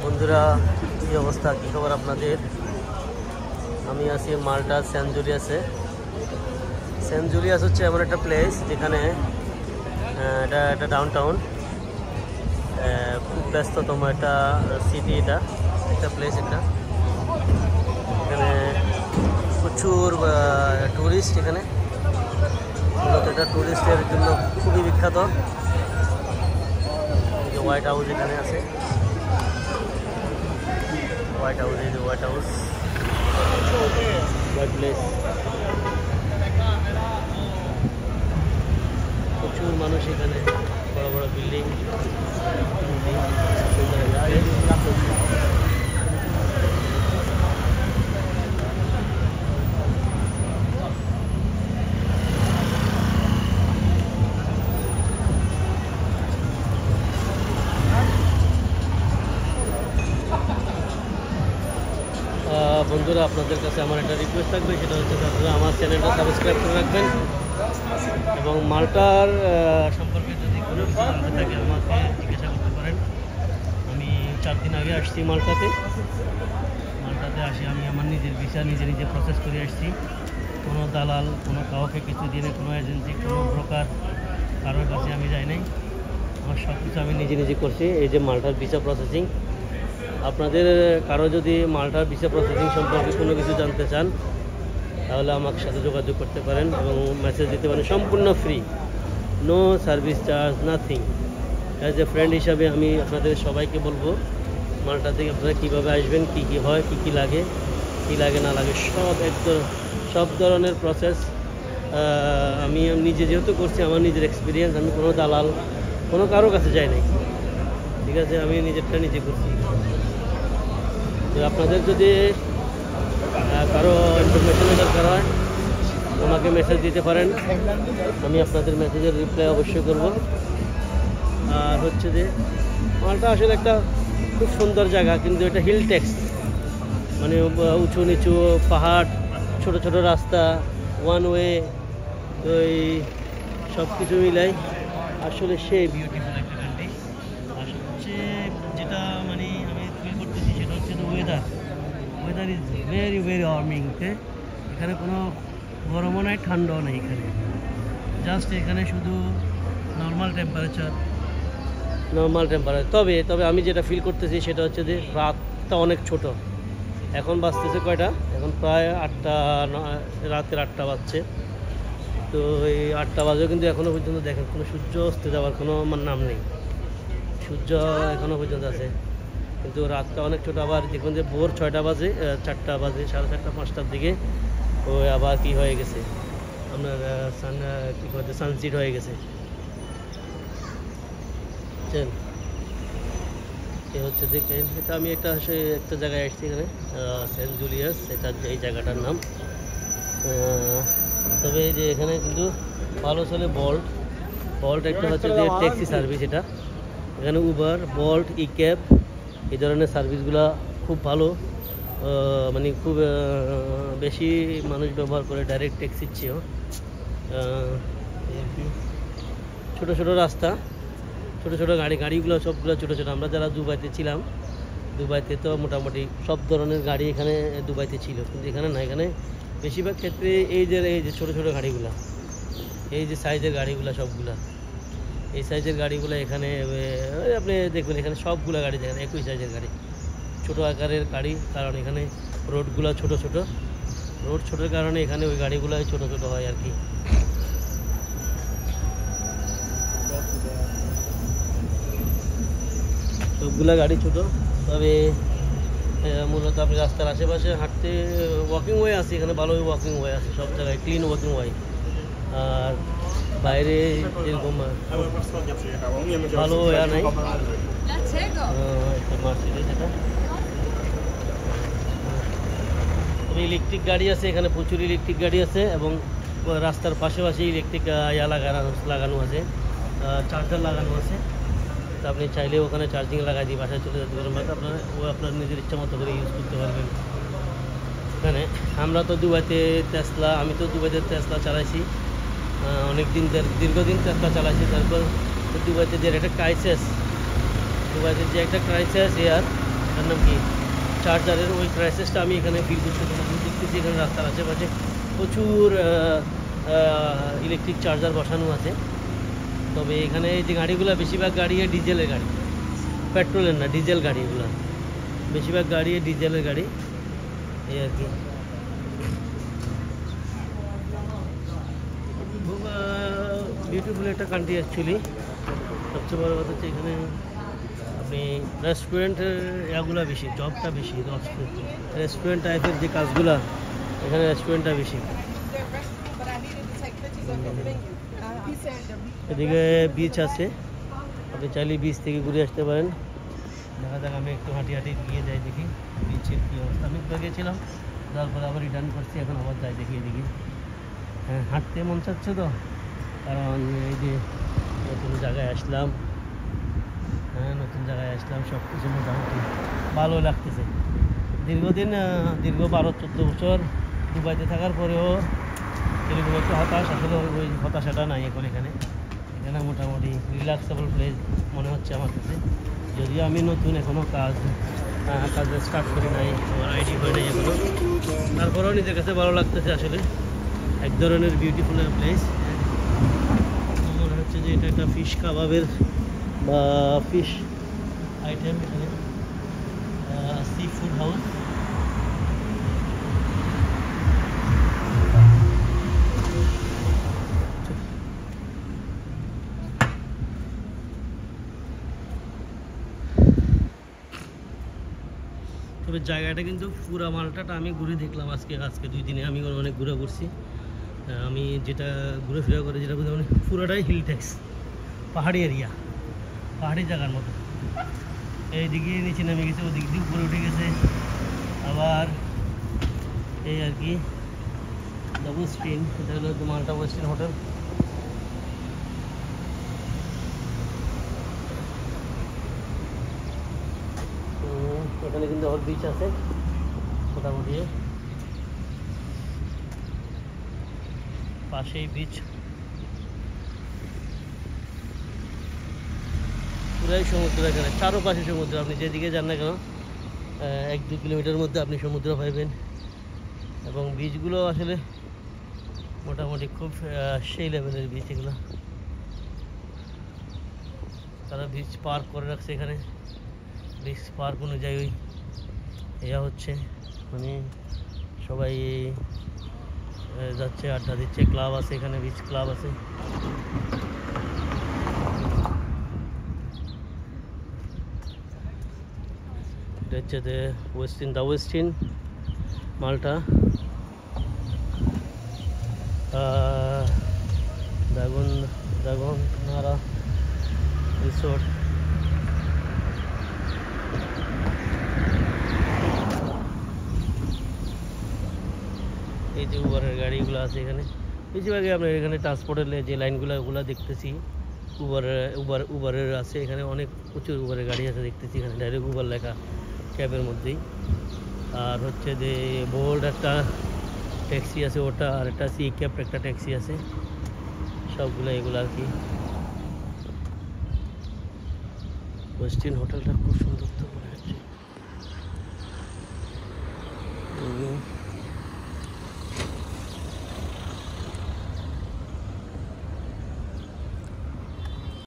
বন্ধুরা, কী অবস্থা, কী খবর আপনাদের? আমি আছি মাল্টা সেন্ট জুলিয়াসে। সেন্ট জুলিয়াস হচ্ছে এমন একটা প্লেস যেখানে এটা একটা ডাউনটাউন, খুব ব্যস্ততম একটা সিটি। এটা একটা প্লেস, এখানে প্রচুর ট্যুরিস্ট। এখানে মূলত এটা ট্যুরিস্টের জন্য খুবই বিখ্যাত। এই যে হোয়াইট হাউস এখানে আছে, হোয়াইট হাউস, এই যে হোয়াইট হাউস, হোয়াইট প্লেস। প্রচুর মানুষ এখানে, বড় বড় বিল্ডিং। বন্ধুরা, আপনাদের কাছে আমার একটা রিকোয়েস্ট থাকবে, সেটা হচ্ছে আপনারা আমার চ্যানেলটা সাবস্ক্রাইব করে রাখবেন এবং মাল্টার সম্পর্কে যদি কোনো কিছু জানতে থাকে আমাকে জিজ্ঞাসা করতে পারেন। আমি 4 দিন আগে আসছি মাল্টাতে আসি। আমি আমার নিজের ভিসা নিজে প্রসেস করে আসছি। কোনো দালাল, কোনো কাউকে কিছু দিয়ে, কোনো এজেন্সি, কোনো ব্রোকার, কারোর কাছে আমি যাই নাই। আমার সব কিছু আমি নিজে করছি। এই যে মাল্টার ভিসা প্রসেসিং। আপনাদের কারো যদি মাল্টার ভিসা প্রসেসিং সম্পর্কে কোনো কিছু জানতে চান তাহলে আমার সাথে যোগাযোগ করতে পারেন এবং মেসেজ দিতে পারেন। সম্পূর্ণ free, no service charge, nothing. As a friend হিসাবে আমি আপনাদের সবাইকে বলবো, মাল্টা থেকে আপনারা কীভাবে আসবেন, কী হয়, কী লাগে না লাগে, সব ধরনের প্রসেস আমি নিজে যেহেতু করছি, আমার নিজের এক্সপিরিয়েন্স। আমি কোনো দালাল, কোনো কারো কাছে যাই নাই, ঠিক আছে? আমি নিজেরটা নিজে করছি। তো আপনাদের যদি কারো ইনফরমেশনের দরকার হয় আমাকে মেসেজ দিতে পারেন, আমি আপনাদের মেসেজের রিপ্লাই অবশ্যই করব। আর হচ্ছে যে মাল্টা আসলে একটা খুব সুন্দর জায়গা, কিন্তু এটা হিল ট্যাক্স, মানে উঁচু নিচু পাহাড়, ছোট ছোট রাস্তা, ওয়ান ওয়ে, তো এই সব কিছু মিলাই আসলে সেই বিউটিফুল একটা কান্ট্রি। আর সবচেয়ে যেটা মানে আমি ফিল করতেছি সেটা হচ্ছে ওয়েদার ইজ ভেরি ওয়ার্মিং। এখানে কোনো গরমও নাই, ঠান্ডাও নেই। এখানে জাস্ট এখানে শুধু নর্মাল টেম্পারেচার। তবে আমি যেটা ফিল করতেছি সেটা হচ্ছে যে রাতটা অনেক ছোট। এখন বাজতেছে কয়টা? এখন প্রায় 8টা, রাতের 8টা বাজছে। তো এই 8টা বাজেও কিন্তু এখনও পর্যন্ত দেখেন কোনো সূর্য অস্ত যাওয়ার কোনো নাম নেই। সূর্য এখনও পর্যন্ত আছে, কিন্তু রাতটা অনেক ছোটো। আবার দেখুন যে ভোর 6টা বাজে, 4টা বাজে, 4:30, 5টার দিকে ও আবার কি হয়ে গেছে, আপনার সানসেট হয়ে গেছে। এ হচ্ছে দেখেন, এটা আমি একটা জায়গায় আসছি, এখানে সেন্ট জুলিয়াস, এটা এই জায়গাটার নাম। তবে যে এখানে কিন্তু ভালো চলে বল্ট একটা হচ্ছে যে ট্যাক্সি সার্ভিস। এখানে উবার, বল্ট, ই ক্যাব, এই ধরনের সার্ভিসগুলো খুব ভালো, মানে খুব বেশি মানুষ ব্যবহার করে ডাইরেক্ট ট্যাক্সির চেয়েও। ছোটো ছোটো রাস্তা, ছোটো ছোটো গাড়িগুলো সবগুলো ছোটো ছোটো। আমরা যারা দুবাইতে ছিলাম, দুবাইতে তো মোটামুটি সব ধরনের গাড়ি এখানে দুবাইতে ছিল, কিন্তু এখানে না। এখানে বেশিরভাগ ক্ষেত্রে এই যে ছোটো ছোটো গাড়িগুলা, এই যে সাইজের গাড়িগুলা, সবগুলা এই সাইজের গাড়িগুলো এখানে আপনি দেখবেন। এখানে সবগুলো গাড়ি দেখেন একই সাইজের গাড়ি, ছোটো আকারের গাড়ি। কারণ এখানে রোডগুলো ছোট ছোটোর কারণে এখানে ওই গাড়িগুলো ছোট হয় আর কি। সবগুলা গাড়ি ছোট। তবে মূলত আপনি রাস্তার আশেপাশে হাঁটতে ওয়াকিং ওয়ে আছে, এখানে ভালো ওয়াকিং ওয়ে আছে, সব জায়গায় ক্লিন ওয়াকিং ওয়ে। আর বাইরে যেরকম ভালো ওয়া নাই, মার্সিডিজ এটা। তবে ইলেকট্রিক গাড়ি আছে এখানে, প্রচুর ইলেকট্রিক গাড়ি আছে, এবং রাস্তার পাশে ইলেকট্রিক লাগানো আছে, চার্জার লাগানো আছে। তো আপনি চাইলে ওখানে চার্জিং লাগাই দিয়ে বাসায় চলে যেতে পারেন, বা আপনার নিজের ইচ্ছা মতো করে ইউজ করতে পারবেন। এখানে আমরা তো দুবাইতে আমি তো দুবাইতে টেসলা চালাইছি দীর্ঘদিন টেসলা চালাইছি। তারপর দুবাইতে যে একটা ক্রাইসিস দুবাইতে যে একটা ক্রাইসিস এয়ার, তার নাম কি চার্জারের, ওই ক্রাইসিসটা আমি এখানে ফিল করতে পারলাম। আমি দেখতেছি এখানে রাস্তার আশেপাশে প্রচুর ইলেকট্রিক চার্জার বসানো আছে। তবে এখানে যে গাড়িগুলো বেশিরভাগ গাড়ি ডিজেলের গাড়ি, পেট্রোলের না, ডিজেল গাড়ি, এগুলো বেশিরভাগ গাড়ি ডিজেলের গাড়ি, এই আর কি। খুব বিউটিফুল একটা কান্ট্রি অ্যাকচুয়ালি। সবচেয়ে বড় কথা হচ্ছে এখানে আপনি রেস্টুরেন্টের এগুলো বেশি, জবটা বেশি, রেস্টুরেন্ট টাইপের যে কাজগুলো এখানে রেস্টুরেন্টটা বেশি। এদিকে বিচ আছে, আপনি চাইলে বিচ থেকে ঘুরে আসতে পারেন। দেখা যাক, আমি একটু হাঁটি গিয়ে যাই, দেখি বিচের কী অবস্থা। আমি একটু গিয়েছিলাম, তারপরে আবার রিটার্ন করছি, এখন আবার যাই দেখি এদিকে। হ্যাঁ, হাঁটতে মন চাচ্ছে তো, কারণ এই যে নতুন জায়গায় আসলাম, নতুন জায়গায় আসলাম, সব কিছু মোটামুটি ভালো লাগতেছে। দীর্ঘ 12-14 বছর দুবাইতে থাকার পরেও এরকম একটু হতাশ, আসলে ওই হতাশাটা নাই এখন। এখানে মোটামুটি রিল্যাক্সেবল প্লেস মনে হচ্ছে আমার কাছে। যদিও আমি নতুন, এখনও কাজ স্টার্ট করি নাই, আইডি হয় নাই এখনও, তারপরেও নিজের কাছে ভালো লাগতেছে। আসলে এক ধরনের বিউটিফুল প্লেস। মনে হচ্ছে যে এটা একটা ফিশ কাবাবের বা ফিশ আইটেম, এখানে সি ফুড হাউস। তবে জায়গাটা কিন্তু পুরা মালটাটা আমি ঘুরে দেখলাম আজকে 2 দিনে আমি অনেক ঘুরে ঘুরছি। আমি যেটা ঘুরে ফিরা করে যেটা বুঝলাম, পুরোটাই হিল ট্যাক্স, পাহাড়ি এরিয়া, পাহাড়ি জায়গার মতো। এইদিকে নিচে নেমে গেছে, ওদিক দিয়ে উপরে উঠে গেছে, আবার এই আর কি দ্য ওয়েস্টিন। এটা হলো মালটা ওয়েস্টিন হোটেল। এখানে কিন্তু আবার বিচ আছে মোটামুটি, পাশেই বিচ, পুরাই সমুদ্র। এখানে চারোপাশে সমুদ্র, আপনি যেদিকে যান না কেন 1-2 কিলোমিটার মধ্যে আপনি সমুদ্র পাইবেন। এবং বিচগুলো আসলে মোটামুটি খুব সেই লেভেলের বিচ এগুলো। তারা বিচ পার্ক করে রাখছে এখানে, বিচ পার্ক অনুযায়ী এয়া হচ্ছে, মানে সবাই যাচ্ছে, আড্ডা দিচ্ছে, ক্লাব আছে এখানে, বিচ ক্লাব আছে। এটা হচ্ছে দ্য ওয়েস্টিন মাল্টা দাগনহারা রিসোর্ট। এই যে উবারের গাড়িগুলো আছে এখানে, বেশিরভাগই আপনার এখানে ট্রান্সপোর্টের যে লাইনগুলো ওগুলো দেখতেছি উবারের আছে এখানে, অনেক প্রচুর উবারের গাড়ি আছে দেখতেছি এখানে, ডাইরেক্ট উবার লেখা ক্যাবের মধ্যেই। আর হচ্ছে যে বোল্ড একটা ট্যাক্সি আছে ওটা, আর একটা সি ক্যাব একটা ট্যাক্সি আছে, সবগুলো এগুলো আর কি। ওয়েস্টিন হোটেলটা খুব সুন্দর তো মনে হচ্ছে।